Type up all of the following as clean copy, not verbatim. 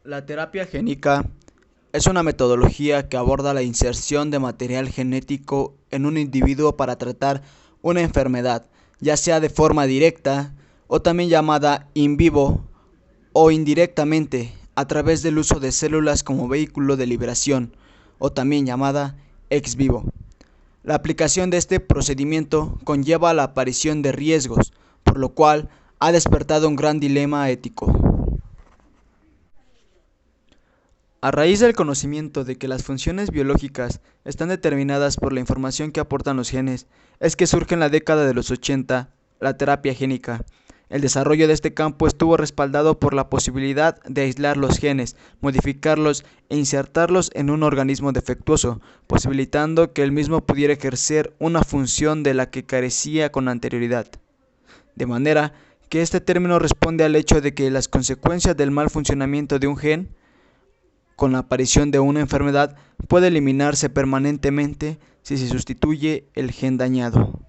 La terapia génica es una metodología que aborda la inserción de material genético en un individuo para tratar una enfermedad, ya sea de forma directa o también llamada in vivo o indirectamente a través del uso de células como vehículo de liberación o también llamada ex vivo. La aplicación de este procedimiento conlleva la aparición de riesgos, por lo cual ha despertado un gran dilema ético. A raíz del conocimiento de que las funciones biológicas están determinadas por la información que aportan los genes, es que surge en la década de los 80 la terapia génica. El desarrollo de este campo estuvo respaldado por la posibilidad de aislar los genes, modificarlos e insertarlos en un organismo defectuoso, posibilitando que el mismo pudiera ejercer una función de la que carecía con anterioridad. De manera que este término responde al hecho de que las consecuencias del mal funcionamiento de un gen con la aparición de una enfermedad puede eliminarse permanentemente si se sustituye el gen dañado.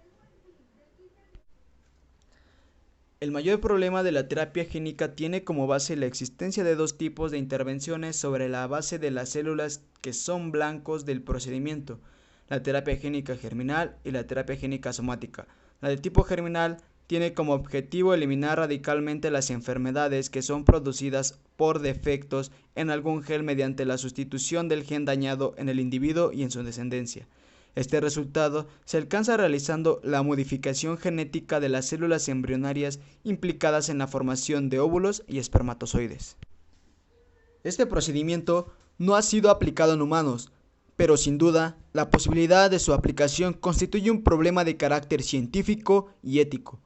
El mayor problema de la terapia génica tiene como base la existencia de dos tipos de intervenciones sobre la base de las células que son blancos del procedimiento: la terapia génica germinal y la terapia génica somática. La de tipo germinal tiene como objetivo eliminar radicalmente las enfermedades que son producidas por defectos en algún gen mediante la sustitución del gen dañado en el individuo y en su descendencia. Este resultado se alcanza realizando la modificación genética de las células embrionarias implicadas en la formación de óvulos y espermatozoides. Este procedimiento no ha sido aplicado en humanos, pero sin duda la posibilidad de su aplicación constituye un problema de carácter científico y ético,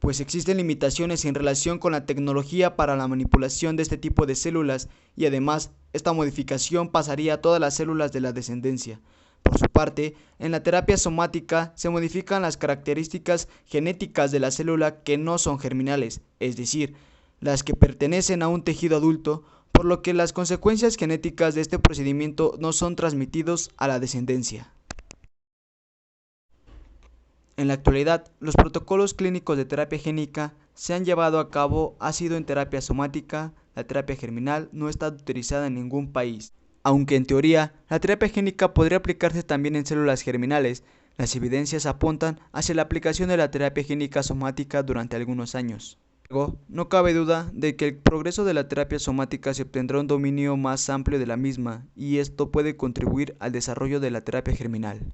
pues existen limitaciones en relación con la tecnología para la manipulación de este tipo de células y además esta modificación pasaría a todas las células de la descendencia. Por su parte, en la terapia somática se modifican las características genéticas de la célula que no son germinales, es decir, las que pertenecen a un tejido adulto, por lo que las consecuencias genéticas de este procedimiento no son transmitidos a la descendencia. En la actualidad, los protocolos clínicos de terapia génica se han llevado a cabo ha sido en terapia somática. La terapia germinal no está autorizada en ningún país. Aunque en teoría, la terapia génica podría aplicarse también en células germinales, las evidencias apuntan hacia la aplicación de la terapia génica somática durante algunos años. Luego, no cabe duda de que el progreso de la terapia somática se obtendrá un dominio más amplio de la misma, y esto puede contribuir al desarrollo de la terapia germinal.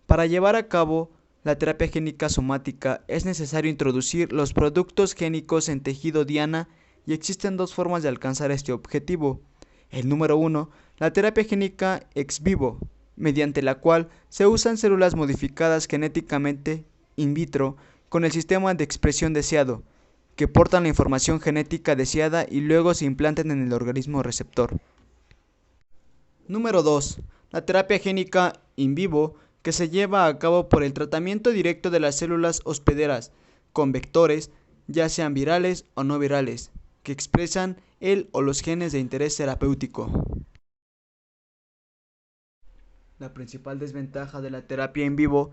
Para llevar a cabo la terapia génica somática es necesario introducir los productos génicos en tejido diana y existen dos formas de alcanzar este objetivo. El número 1, la terapia génica ex vivo, mediante la cual se usan células modificadas genéticamente in vitro con el sistema de expresión deseado, que portan la información genética deseada y luego se implantan en el organismo receptor. Número 2, la terapia génica in vivo, que se lleva a cabo por el tratamiento directo de las células hospederas con vectores, ya sean virales o no virales, que expresan el o los genes de interés terapéutico. La principal desventaja de la terapia en vivo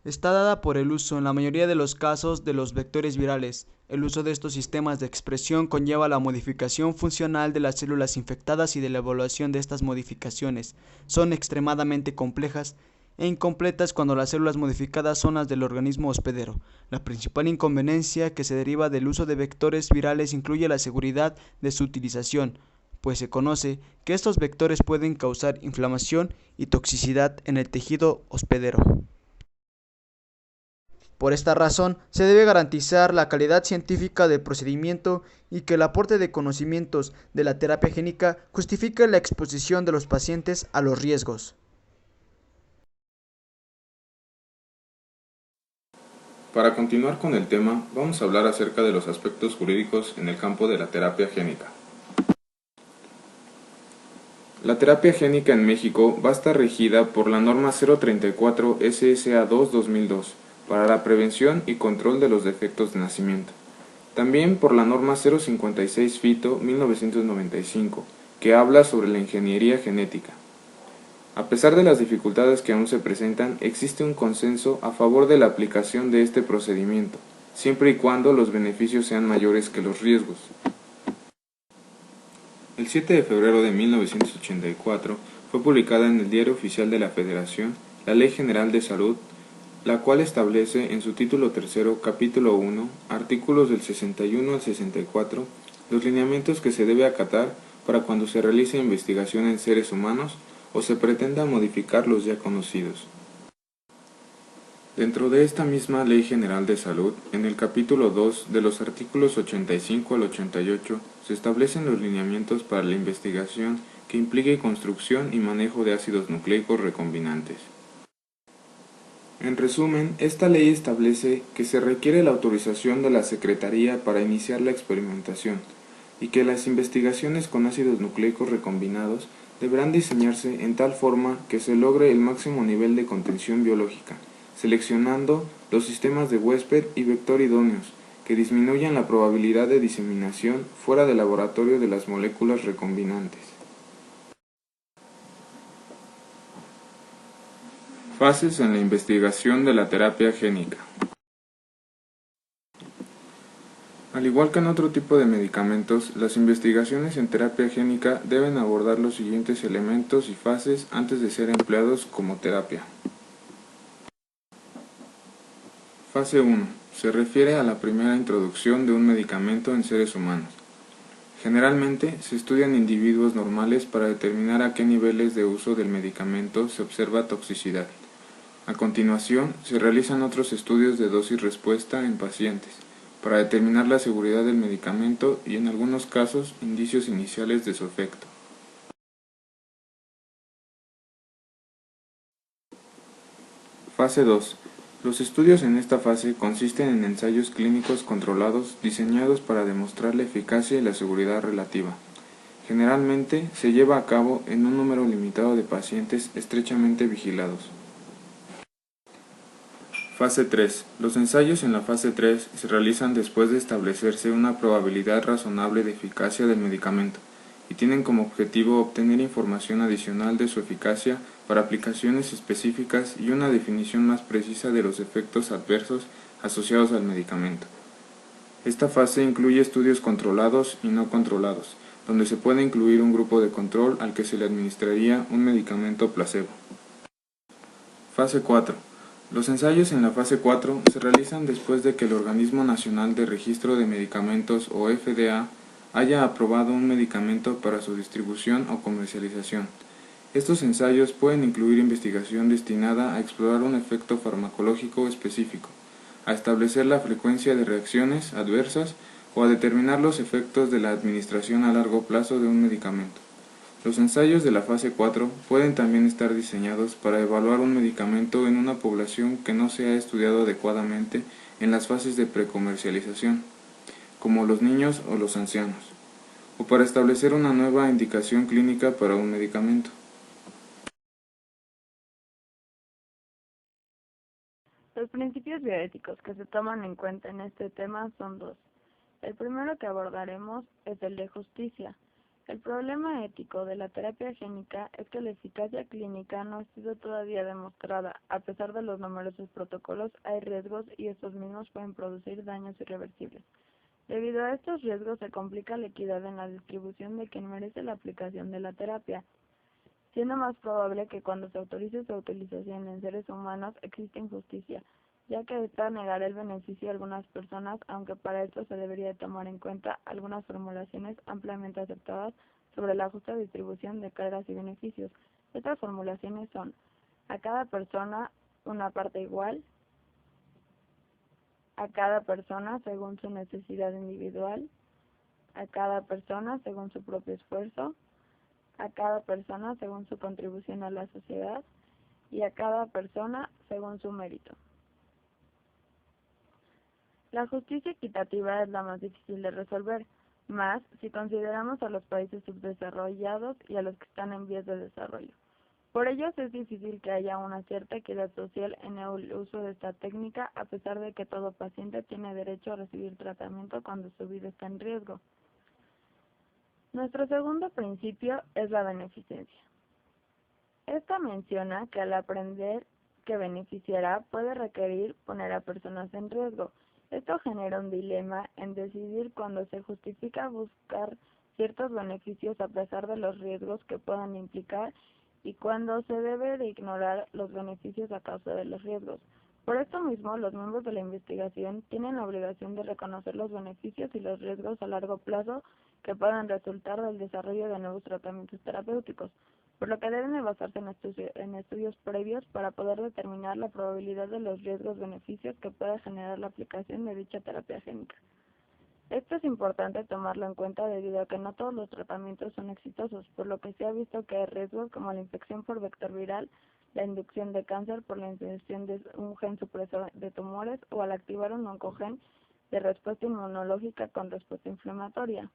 está dada por el uso, en la mayoría de los casos, de los vectores virales. El uso de estos sistemas de expresión conlleva la modificación funcional de las células infectadas y de la evaluación de estas modificaciones. Son extremadamente complejas e incompletas cuando las células modificadas son las del organismo hospedero. La principal inconveniencia que se deriva del uso de vectores virales incluye la seguridad de su utilización, pues se conoce que estos vectores pueden causar inflamación y toxicidad en el tejido hospedero. Por esta razón, se debe garantizar la calidad científica del procedimiento y que el aporte de conocimientos de la terapia génica justifique la exposición de los pacientes a los riesgos. Para continuar con el tema, vamos a hablar acerca de los aspectos jurídicos en el campo de la terapia génica. La terapia génica en México va a estar regida por la norma 034 SSA2-2002 para la prevención y control de los defectos de nacimiento. También por la norma 056 FITO 1995, que habla sobre la ingeniería genética. A pesar de las dificultades que aún se presentan, existe un consenso a favor de la aplicación de este procedimiento, siempre y cuando los beneficios sean mayores que los riesgos. El 7 de febrero de 1984 fue publicada en el Diario Oficial de la Federación la Ley General de Salud, la cual establece en su título tercero, capítulo 1, artículos del 61 al 64, los lineamientos que se debe acatar para cuando se realice investigación en seres humanos o se pretenda modificar los ya conocidos. Dentro de esta misma Ley General de Salud, en el capítulo 2, de los artículos 85 al 88, se establecen los lineamientos para la investigación que implique construcción y manejo de ácidos nucleicos recombinantes. En resumen, esta ley establece que se requiere la autorización de la Secretaría para iniciar la experimentación y que las investigaciones con ácidos nucleicos recombinados deberán diseñarse en tal forma que se logre el máximo nivel de contención biológica, seleccionando los sistemas de huésped y vector idóneos que disminuyan la probabilidad de diseminación fuera del laboratorio de las moléculas recombinantes. Fases en la investigación de la terapia génica. Al igual que en otro tipo de medicamentos, las investigaciones en terapia génica deben abordar los siguientes elementos y fases antes de ser empleados como terapia. Fase 1. Se refiere a la primera introducción de un medicamento en seres humanos. Generalmente, se estudian individuos normales para determinar a qué niveles de uso del medicamento se observa toxicidad. A continuación, se realizan otros estudios de dosis-respuesta en pacientes, para determinar la seguridad del medicamento y, en algunos casos, indicios iniciales de su efecto. Fase 2. Los estudios en esta fase consisten en ensayos clínicos controlados diseñados para demostrar la eficacia y la seguridad relativa. Generalmente, se lleva a cabo en un número limitado de pacientes estrechamente vigilados. Fase 3. Los ensayos en la fase 3 se realizan después de establecerse una probabilidad razonable de eficacia del medicamento y tienen como objetivo obtener información adicional de su eficacia para aplicaciones específicas y una definición más precisa de los efectos adversos asociados al medicamento. Esta fase incluye estudios controlados y no controlados, donde se puede incluir un grupo de control al que se le administraría un medicamento placebo. Fase 4. Los ensayos en la fase 4 se realizan después de que el Organismo Nacional de Registro de Medicamentos o FDA haya aprobado un medicamento para su distribución o comercialización. Estos ensayos pueden incluir investigación destinada a explorar un efecto farmacológico específico, a establecer la frecuencia de reacciones adversas o a determinar los efectos de la administración a largo plazo de un medicamento. Los ensayos de la fase 4 pueden también estar diseñados para evaluar un medicamento en una población que no se ha estudiado adecuadamente en las fases de precomercialización, como los niños o los ancianos, o para establecer una nueva indicación clínica para un medicamento. Los principios bioéticos que se toman en cuenta en este tema son dos. El primero que abordaremos es el de justicia. El problema ético de la terapia génica es que la eficacia clínica no ha sido todavía demostrada. A pesar de los numerosos protocolos, hay riesgos y estos mismos pueden producir daños irreversibles. Debido a estos riesgos, se complica la equidad en la distribución de quien merece la aplicación de la terapia, siendo más probable que cuando se autorice su utilización en seres humanos exista injusticia, ya que esta negará el beneficio a algunas personas, aunque para esto se debería de tomar en cuenta algunas formulaciones ampliamente aceptadas sobre la justa distribución de cargas y beneficios. Estas formulaciones son: a cada persona una parte igual, a cada persona según su necesidad individual, a cada persona según su propio esfuerzo, a cada persona según su contribución a la sociedad y a cada persona según su mérito. La justicia equitativa es la más difícil de resolver, más si consideramos a los países subdesarrollados y a los que están en vías de desarrollo. Por ello es difícil que haya una cierta equidad social en el uso de esta técnica, a pesar de que todo paciente tiene derecho a recibir tratamiento cuando su vida está en riesgo. Nuestro segundo principio es la beneficencia. Esta menciona que al aprender que beneficiará puede requerir poner a personas en riesgo. Esto genera un dilema en decidir cuando se justifica buscar ciertos beneficios a pesar de los riesgos que puedan implicar y cuando se debe de ignorar los beneficios a causa de los riesgos. Por esto mismo, los miembros de la investigación tienen la obligación de reconocer los beneficios y los riesgos a largo plazo que puedan resultar del desarrollo de nuevos tratamientos terapéuticos, por lo que deben de basarse en estudios previos para poder determinar la probabilidad de los riesgos-beneficios que pueda generar la aplicación de dicha terapia génica. Esto es importante tomarlo en cuenta debido a que no todos los tratamientos son exitosos, por lo que se ha visto que hay riesgos como la infección por vector viral, la inducción de cáncer por la inserción de un gen supresor de tumores o al activar un oncogen de respuesta inmunológica con respuesta inflamatoria.